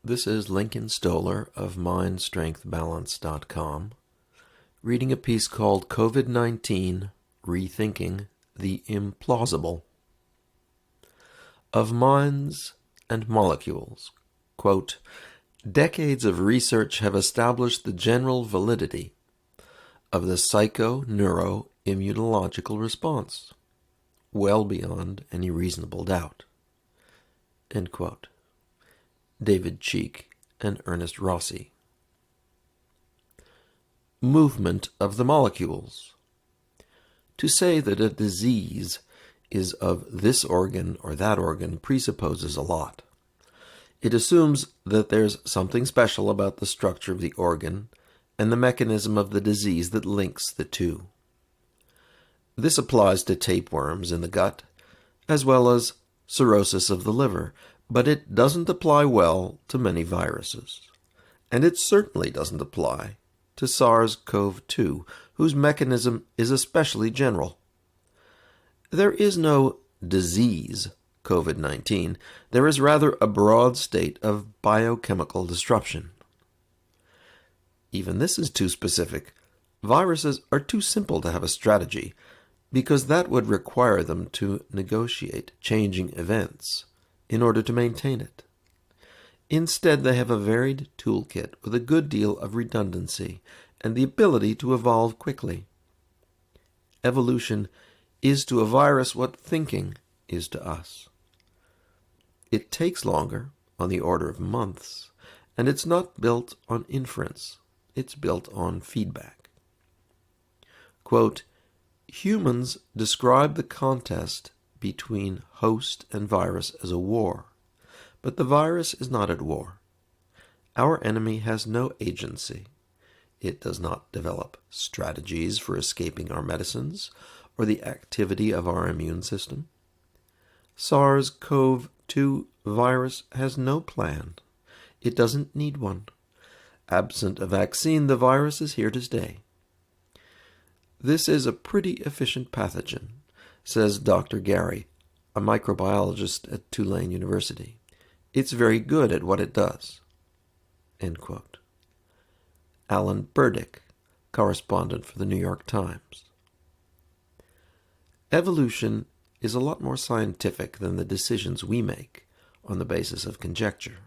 This is Lincoln Stoller of MindStrengthBalance.com, reading a piece called COVID-19, Rethinking the Implausible. Of minds and molecules, quote, decades of research have established the general validity of the psycho-neuro-immunological response, well beyond any reasonable doubt. End quote. David Cheek and Ernest Rossi. Movement of the molecules. To say that a disease is of this organ or that organ presupposes a lot. It assumes that there's something special about the structure of the organ and the mechanism of the disease that links the two. This applies to tapeworms in the gut, as well as cirrhosis of the liver, but it doesn't apply well to many viruses. And it certainly doesn't apply to SARS-CoV-2, whose mechanism is especially general. There is no disease, COVID-19. There is rather a broad state of biochemical disruption. Even this is too specific. Viruses are too simple to have a strategy, because that would require them to negotiate changing events in order to maintain it. Instead, they have a varied toolkit with a good deal of redundancy and the ability to evolve quickly. Evolution is to a virus what thinking is to us. It takes longer, on the order of months, and it's not built on inference. It's built on feedback. Quote, humans describe the contest between host and virus as a war, but the virus is not at war. Our enemy has no agency. It does not develop strategies for escaping our medicines or the activity of our immune system. SARS-CoV-2 virus has no plan. It doesn't need one. Absent a vaccine, the virus is here to stay. This is a pretty efficient pathogen, says Dr. Gary, a microbiologist at Tulane University. It's very good at what it does. End quote. Alan Burdick, correspondent for the New York Times. Evolution is a lot more scientific than the decisions we make on the basis of conjecture.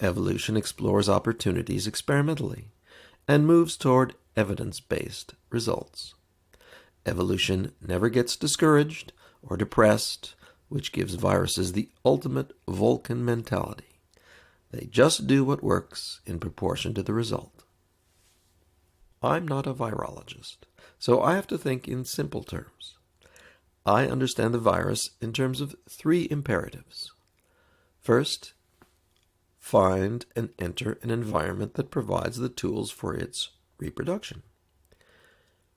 Evolution explores opportunities experimentally and moves toward evidence-based results. Evolution never gets discouraged or depressed, which gives viruses the ultimate Vulcan mentality. They just do what works in proportion to the result. I'm not a virologist, so I have to think in simple terms. I understand the virus in terms of three imperatives. First, find and enter an environment that provides the tools for its reproduction.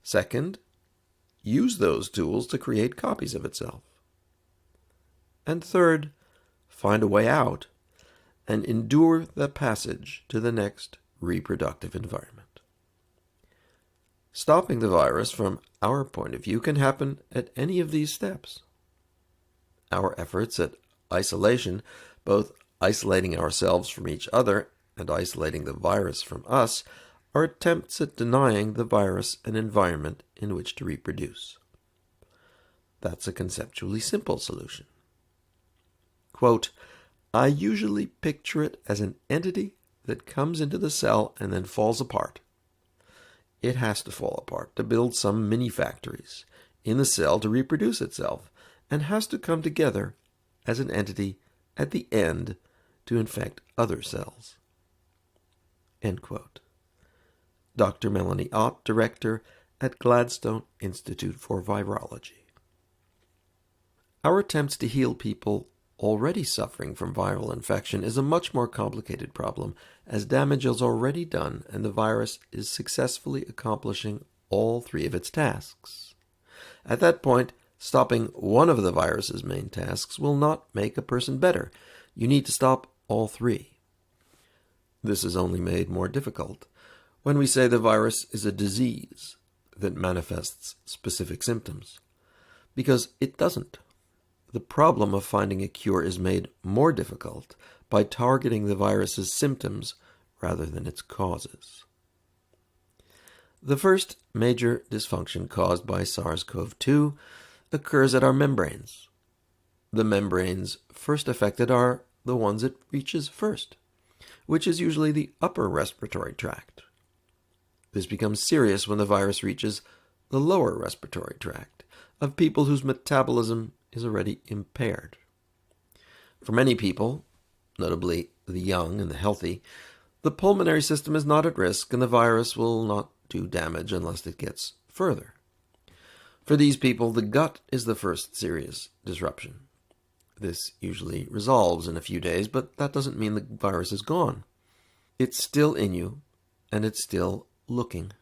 Second, use those tools to create copies of itself. And third, find a way out and endure the passage to the next reproductive environment. Stopping the virus from our point of view can happen at any of these steps. Our efforts at isolation, both isolating ourselves from each other and isolating the virus from us, are attempts at denying the virus an environment in which to reproduce. That's a conceptually simple solution. Quote, I usually picture it as an entity that comes into the cell and then falls apart. It has to fall apart to build some mini-factories in the cell to reproduce itself, and has to come together as an entity at the end to infect other cells. End quote. Dr. Melanie Ott, director at Gladstone Institute for Virology. Our attempts to heal people already suffering from viral infection is a much more complicated problem, as damage is already done and the virus is successfully accomplishing all three of its tasks. At that point, stopping one of the virus's main tasks will not make a person better. You need to stop all three. This is only made more difficult when we say the virus is a disease that manifests specific symptoms, because it doesn't. the problem of finding a cure is made more difficult by targeting the virus's symptoms rather than its causes. The first major dysfunction caused by SARS-CoV-2 occurs at our membranes. The membranes first affected are the ones it reaches first, which is usually the upper respiratory tract. This becomes serious when the virus reaches the lower respiratory tract of people whose metabolism is already impaired. For many people, notably the young and the healthy, the pulmonary system is not at risk and the virus will not do damage unless it gets further. For these people, the gut is the first serious disruption. This usually resolves in a few days, but that doesn't mean the virus is gone. It's still in you, and it's still looking.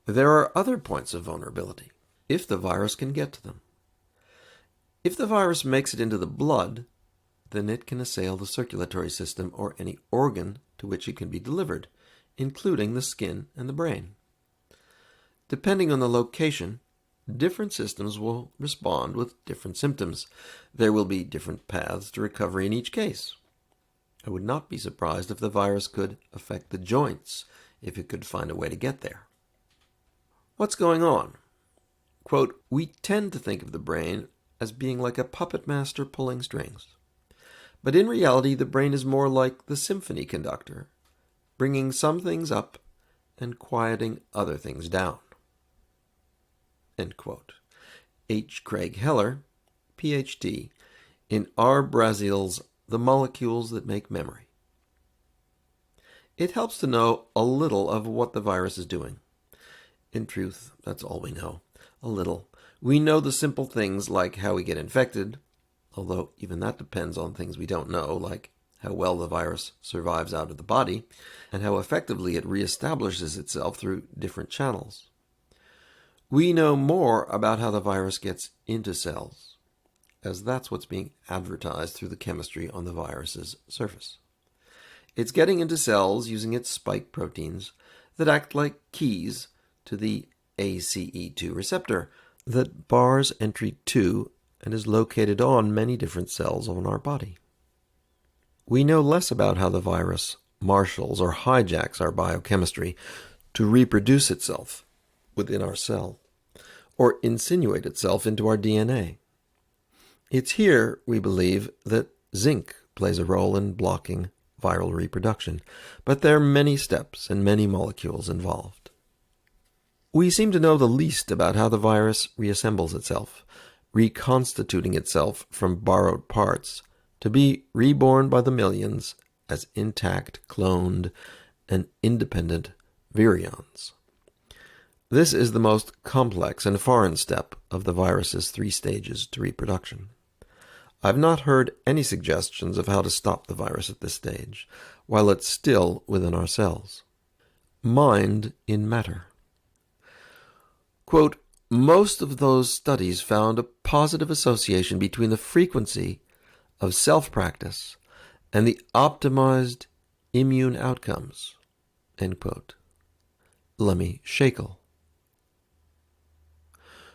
There are other points of vulnerability, if the virus can get to them. If the virus makes it into the blood, then it can assail the circulatory system or any organ to which it can be delivered, including the skin and the brain. Depending on the location, different systems will respond with different symptoms. There will be different paths to recovery in each case. I would not be surprised if the virus could affect the joints if it could find a way to get there. What's going on? Quote, "We tend to think of the brain as being like a puppet master pulling strings. But in reality, the brain is more like the symphony conductor, bringing some things up and quieting other things down." End quote. H. Craig Heller, Ph.D., in R. Brazil's The Molecules That Make Memory. It helps to know a little of what the virus is doing. In truth, that's all we know. A little. We know the simple things like how we get infected, although even that depends on things we don't know, like how well the virus survives out of the body, and how effectively it reestablishes itself through different channels. We know more about how the virus gets into cells, as that's what's being advertised through the chemistry on the virus's surface. It's getting into cells using its spike proteins that act like keys to the ACE2 receptor that bars entry to and is located on many different cells on our body. We know less about how the virus marshals or hijacks our biochemistry to reproduce itself within our cell, or insinuate itself into our DNA. It's here, we believe, that zinc plays a role in blocking viral reproduction, but there are many steps and many molecules involved. We seem to know the least about how the virus reassembles itself, reconstituting itself from borrowed parts to be reborn by the millions as intact, cloned, and independent virions. This is the most complex and foreign step of the virus's 3 stages to reproduction. I've not heard any suggestions of how to stop the virus at this stage, while it's still within our cells. Mind in matter. Quote, "Most of those studies found a positive association between the frequency of self-practice and the optimized immune outcomes." End quote. Lemmy Shackle.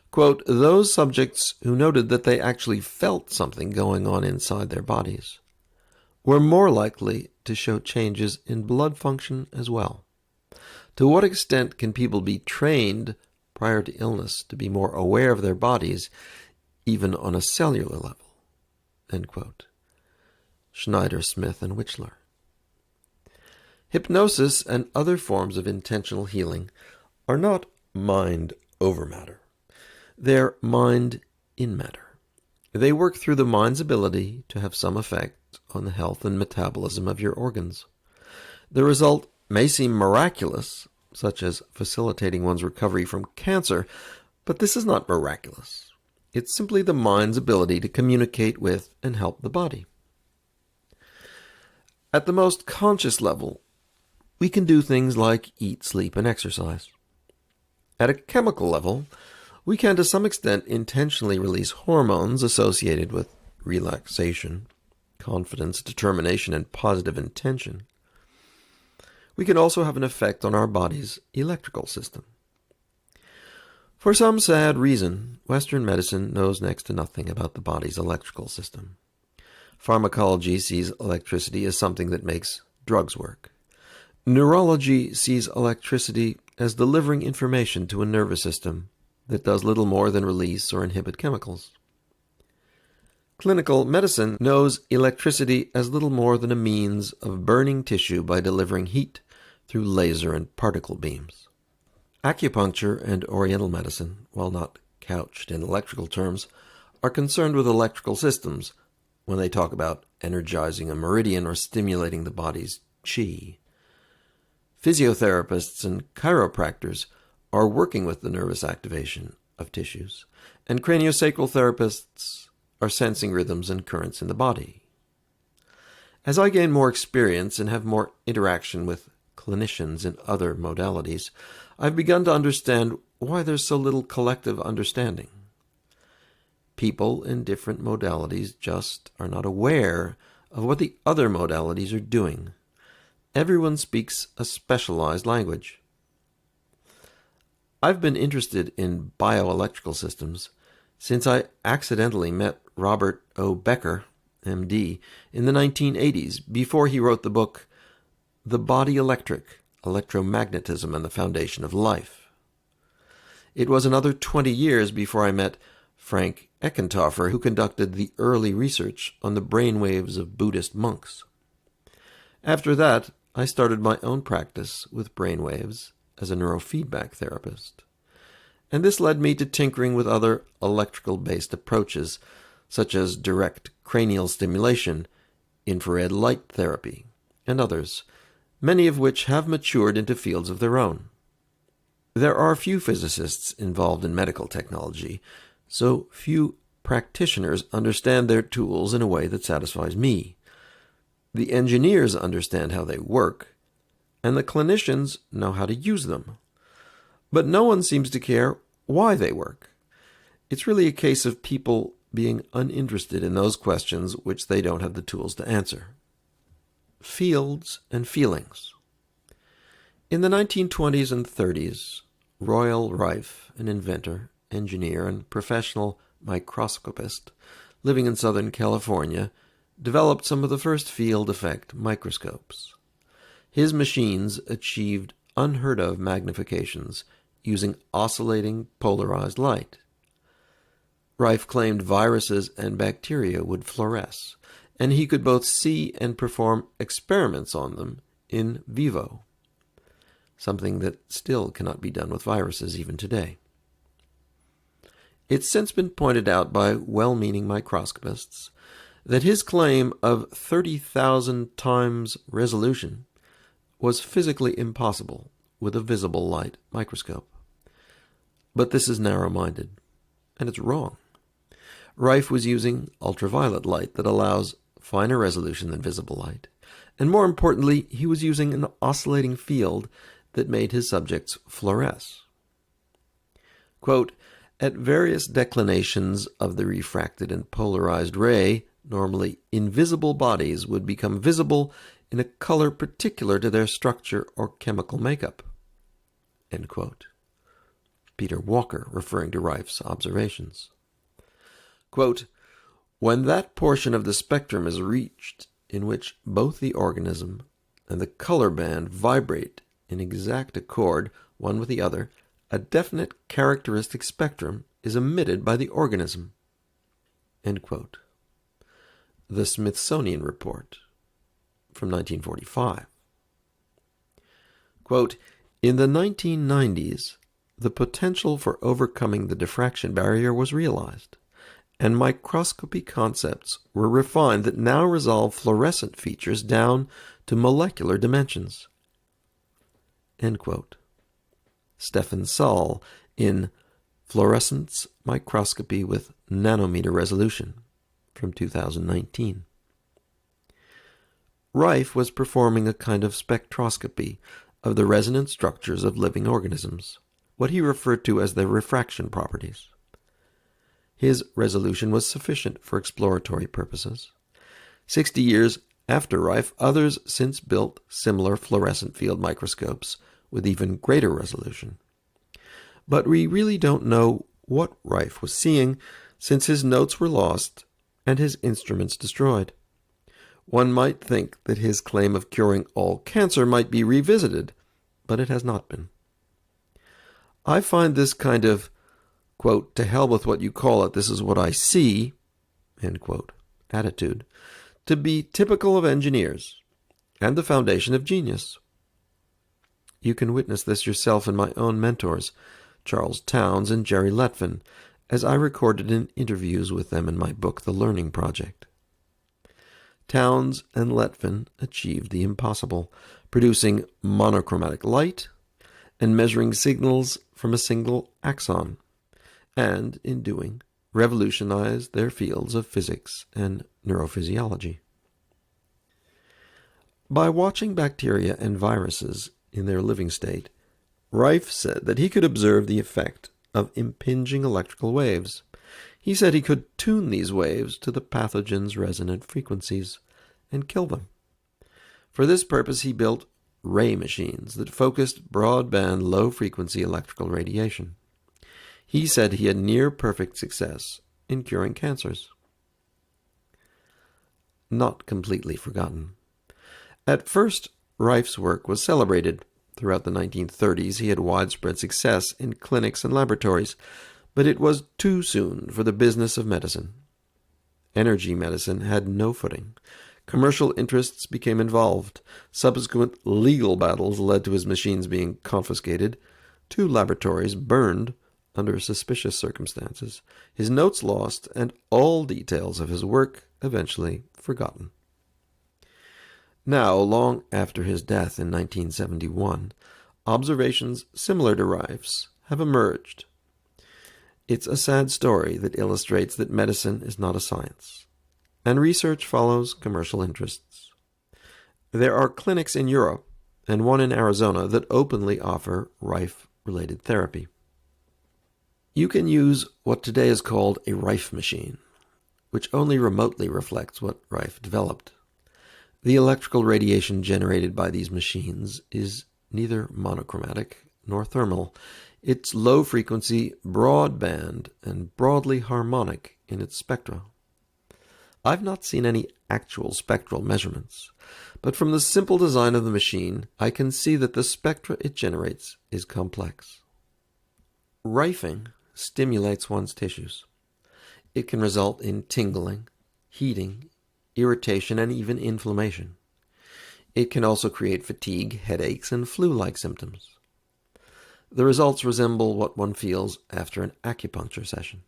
Quote, "Those subjects who noted that they actually felt something going on inside their bodies were more likely to show changes in blood function as well. To what extent can people be trained prior to illness to be more aware of their bodies, even on a cellular level?" End quote. Schneider, Smith, and Wichler. Hypnosis and other forms of intentional healing are not mind over matter. They're mind in matter. They work through the mind's ability to have some effect on the health and metabolism of your organs. The result may seem miraculous, such as facilitating one's recovery from cancer, but this is not miraculous. It's simply the mind's ability to communicate with and help the body. At the most conscious level, we can do things like eat, sleep, and exercise. At a chemical level, we can to some extent intentionally release hormones associated with relaxation, confidence, determination, and positive intention. We can also have an effect on our body's electrical system. For some sad reason, Western medicine knows next to nothing about the body's electrical system. Pharmacology sees electricity as something that makes drugs work. Neurology sees electricity as delivering information to a nervous system that does little more than release or inhibit chemicals. Clinical medicine knows electricity as little more than a means of burning tissue by delivering heat through laser and particle beams. Acupuncture and Oriental medicine, while not couched in electrical terms, are concerned with electrical systems when they talk about energizing a meridian or stimulating the body's qi. Physiotherapists and chiropractors are working with the nervous activation of tissues, and craniosacral therapists are sensing rhythms and currents in the body. As I gain more experience and have more interaction with clinicians in other modalities, I've begun to understand why there's so little collective understanding. People in different modalities just are not aware of what the other modalities are doing. Everyone speaks a specialized language. I've been interested in bioelectrical systems since I accidentally met Robert O. Becker, MD, in the 1980s before he wrote the book The Body Electric, Electromagnetism and the Foundation of Life. It was another 20 years before I met Frank Eckentoffer, who conducted the early research on the brainwaves of Buddhist monks. After that, I started my own practice with brainwaves as a neurofeedback therapist, and this led me to tinkering with other electrical-based approaches, such as direct cranial stimulation, infrared light therapy, and others, many of which have matured into fields of their own. There are few physicists involved in medical technology, so few practitioners understand their tools in a way that satisfies me. The engineers understand how they work, and the clinicians know how to use them. But no one seems to care why they work. It's really a case of people being uninterested in those questions which they don't have the tools to answer. Fields and feelings. In the 1920s and 30s, Royal Rife, an inventor, engineer, and professional microscopist living in Southern California, developed some of the first field effect microscopes. His machines achieved unheard-of magnifications using oscillating polarized light. Rife claimed viruses and bacteria would fluoresce, and he could both see and perform experiments on them in vivo, something that still cannot be done with viruses even today. It's since been pointed out by well-meaning microscopists that his claim of 30,000 times resolution was physically impossible with a visible light microscope. But this is narrow-minded, and it's wrong. Rife was using ultraviolet light that allows finer resolution than visible light, and more importantly, he was using an oscillating field that made his subjects fluoresce. Quote, at various declinations of the refracted and polarized ray, normally invisible bodies would become visible in a color particular to their structure or chemical makeup. End quote. Peter Walker, referring to Rife's observations. Quote, when that portion of the spectrum is reached in which both the organism and the color band vibrate in exact accord one with the other, a definite characteristic spectrum is emitted by the organism. End quote. The Smithsonian Report from 1945. Quote, in the 1990s, the potential for overcoming the diffraction barrier was realized, and microscopy concepts were refined that now resolve fluorescent features down to molecular dimensions. End quote. Stefan Saul in Fluorescence Microscopy with Nanometer Resolution from 2019. Rife was performing a kind of spectroscopy of the resonant structures of living organisms, what he referred to as their refraction properties. His resolution was sufficient for exploratory purposes. 60 years after Rife, others since built similar fluorescent field microscopes with even greater resolution. But we really don't know what Reif was seeing, since his notes were lost and his instruments destroyed. One might think that his claim of curing all cancer might be revisited, but it has not been. I find this kind of, quote, to hell with what you call it, this is what I see, end quote, attitude, to be typical of engineers and the foundation of genius. You can witness this yourself in my own mentors, Charles Townes and Jerry Letvin, as I recorded in interviews with them in my book, The Learning Project. Townes and Letvin achieved the impossible, producing monochromatic light and measuring signals from a single axon, and, in doing, revolutionized their fields of physics and neurophysiology. By watching bacteria and viruses in their living state, Reif said that he could observe the effect of impinging electrical waves. He said he could tune these waves to the pathogen's resonant frequencies and kill them. For this purpose, he built ray machines that focused broadband low-frequency electrical radiation. He said he had near-perfect success in curing cancers. Not completely forgotten. At first, Reif's work was celebrated. Throughout the 1930s, he had widespread success in clinics and laboratories, but it was too soon for the business of medicine. Energy medicine had no footing. Commercial interests became involved. Subsequent legal battles led to his machines being confiscated. 2 laboratories burned under suspicious circumstances, his notes lost, and all details of his work eventually forgotten. Now, long after his death in 1971, observations similar to Reif's have emerged. It's a sad story that illustrates that medicine is not a science, and research follows commercial interests. There are clinics in Europe, and one in Arizona, that openly offer Reif-related therapy. You can use what today is called a Reif machine, which only remotely reflects what Reif developed. The electrical radiation generated by these machines is neither monochromatic nor thermal. It's low-frequency, broadband, and broadly harmonic in its spectra. I've not seen any actual spectral measurements, but from the simple design of the machine, I can see that the spectra it generates is complex. Reifing stimulates one's tissues. It can result in tingling, heating, irritation, and even inflammation. It can also create fatigue, headaches, and flu-like symptoms. The results resemble what one feels after an acupuncture session.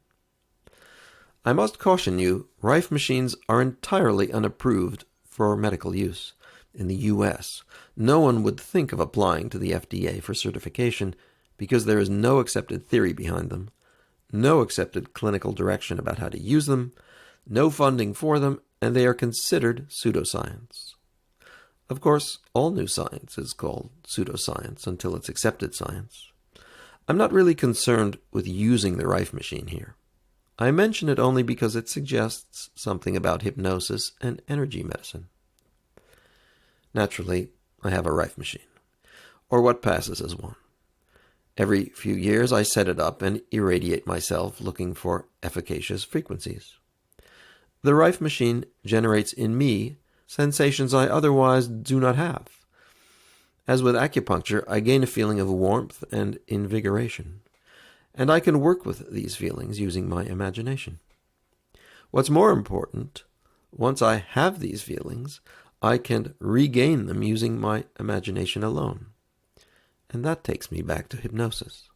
I must caution you, Reif machines are entirely unapproved for medical use. In the U.S., no one would think of applying to the FDA for certification because there is no accepted theory behind them, no accepted clinical direction about how to use them, no funding for them, and they are considered pseudoscience. Of course, all new science is called pseudoscience until it's accepted science. I'm not really concerned with using the Reif machine here. I mention it only because it suggests something about hypnosis and energy medicine. Naturally, I have a Reif machine, or what passes as one. Every few years I set it up and irradiate myself looking for efficacious frequencies. The Reif machine generates in me sensations I otherwise do not have. As with acupuncture, I gain a feeling of warmth and invigoration, and I can work with these feelings using my imagination. What's more important, once I have these feelings, I can regain them using my imagination alone. And that takes me back to hypnosis.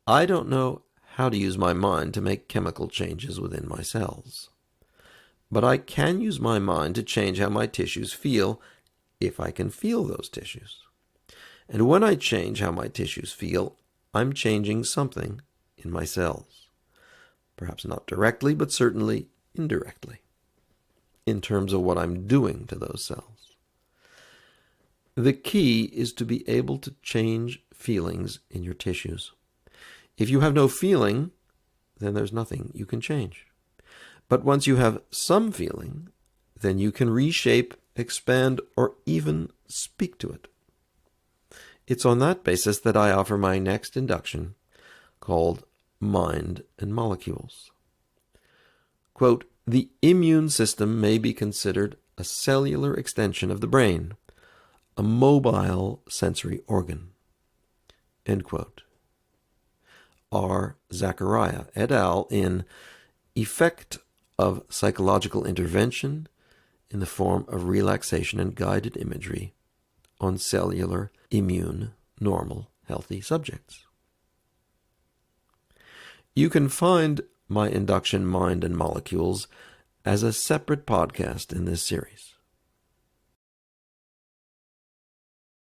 I don't know how to use my mind to make chemical changes within my cells. But I can use my mind to change how my tissues feel if I can feel those tissues. And when I change how my tissues feel, I'm changing something in my cells. Perhaps not directly, but certainly indirectly, in terms of what I'm doing to those cells. The key is to be able to change feelings in your tissues. If you have no feeling, then there's nothing you can change. But once you have some feeling, then you can reshape, expand, or even speak to it. It's on that basis that I offer my next induction, called Mind and Molecules. Quote, the immune system may be considered a cellular extension of the brain, a mobile sensory organ. End quote. R. Zachariah et al. In Effect of Psychological Intervention in the Form of Relaxation and Guided Imagery on Cellular Immune Normal Healthy Subjects. You can find my induction, Mind and Molecules as a separate podcast in this series.